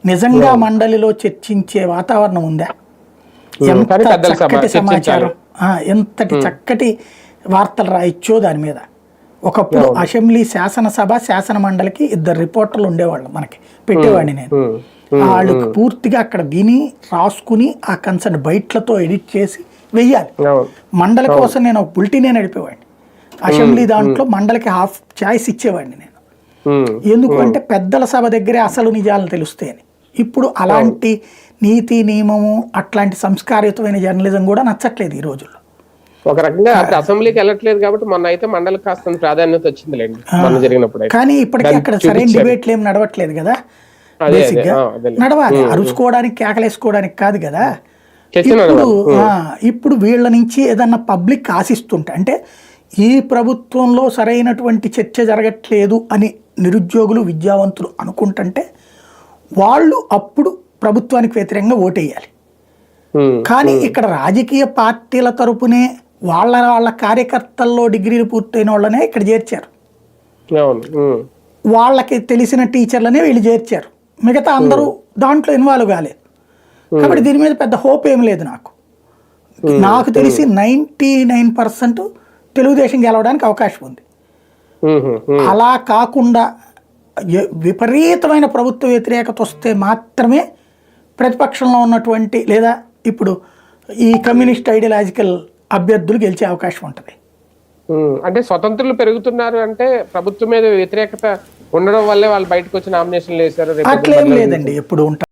నిజంగా మండలిలో చర్చించే వాతావరణం ఉందా? ఎంత చక్కటి సమాచారం, ఎంతటి చక్కటి వార్తలు రాయొచ్చో దాని మీద. ఒకప్పుడు అసెంబ్లీ శాసన మండలికి 2 రిపోర్టర్లు ఉండేవాళ్ళు, మనకి పెట్టేవాడిని నేను. వాళ్ళకి పూర్తిగా అక్కడ విని రాసుకుని ఆ కన్సర్న్ బయట్లతో ఎడిట్ చేసి వెయ్యాలి. మండలి కోసం నేను ఒక బులెటినే నడిపేవాడిని. అసెంబ్లీ దాంట్లో మండలికి హాఫ్ ఛాయిస్ ఇచ్చేవాడిని నేను. ఎందుకు అంటే పెద్దల సభ దగ్గరే అసలు నిజాలను తెలుస్తాయని. ఇప్పుడు అలాంటి నీతి నియమము అట్లాంటి సంస్కారయుతమైన జర్నలిజం కూడా నచ్చట్లేదు ఈ రోజుల్లో. ఒక రకంగా అసెంబ్లీకి వెళ్ళట్లేదు కాబట్టి మొన్న అయితే మండలికి కాస్త ప్రాధాన్యత వచ్చిందిలేండి మొన్న జరిగినప్పుడు. కానీ ఇప్పటికీ అక్కడ సరైన డిబేట్లు ఏం నడవట్లేదు కదా. బేసిక్ గా నడవాలి, అరుచుకోవడానికి కేకలేసుకోవడానికి కాదు కదా. ఇప్పుడు వీళ్ళ నుంచి ఏదన్నా పబ్లిక్ ఆశిస్తుంటే, అంటే ఈ ప్రభుత్వంలో సరైనటువంటి చర్చ జరగట్లేదు అని నిరుద్యోగులు విద్యావంతులు అనుకుంటుంటే వాళ్ళు అప్పుడు ప్రభుత్వానికి వ్యతిరేకంగా ఓటేయాలి. కానీ ఇక్కడ రాజకీయ పార్టీల తరపునే వాళ్ళ కార్యకర్తల్లో డిగ్రీలు పూర్తయిన వాళ్ళనే ఇక్కడ చేర్చారు, వాళ్ళకి తెలిసిన టీచర్లనే వీళ్ళు చేర్చారు, మిగతా అందరూ దాంట్లో ఇన్వాల్వ్ కాలేదు. కాబట్టి దీని మీద పెద్ద హోప్ ఏం లేదు నాకు తెలిసి 99% తెలుగుదేశం గెలవడానికి అవకాశం ఉంది. అలా కాకుండా విపరీతమైన ప్రభుత్వ వ్యతిరేకత వస్తే మాత్రమే ప్రతిపక్షంలో ఉన్నటువంటి లేదా ఇప్పుడు ఈ కమ్యూనిస్ట్ ఐడియాలజికల్ అభ్యర్థులు గెలిచే అవకాశం ఉంటుంది. అంటే స్వతంత్రులు పెరుగుతున్నారు అంటే ప్రభుత్వం మీద వ్యతిరేకత ఉండడం వల్లే వాళ్ళు బయటకు వచ్చి నామినేషన్లు వేశారు. అట్లేం లేదండి, ఎప్పుడు ఉంటారు.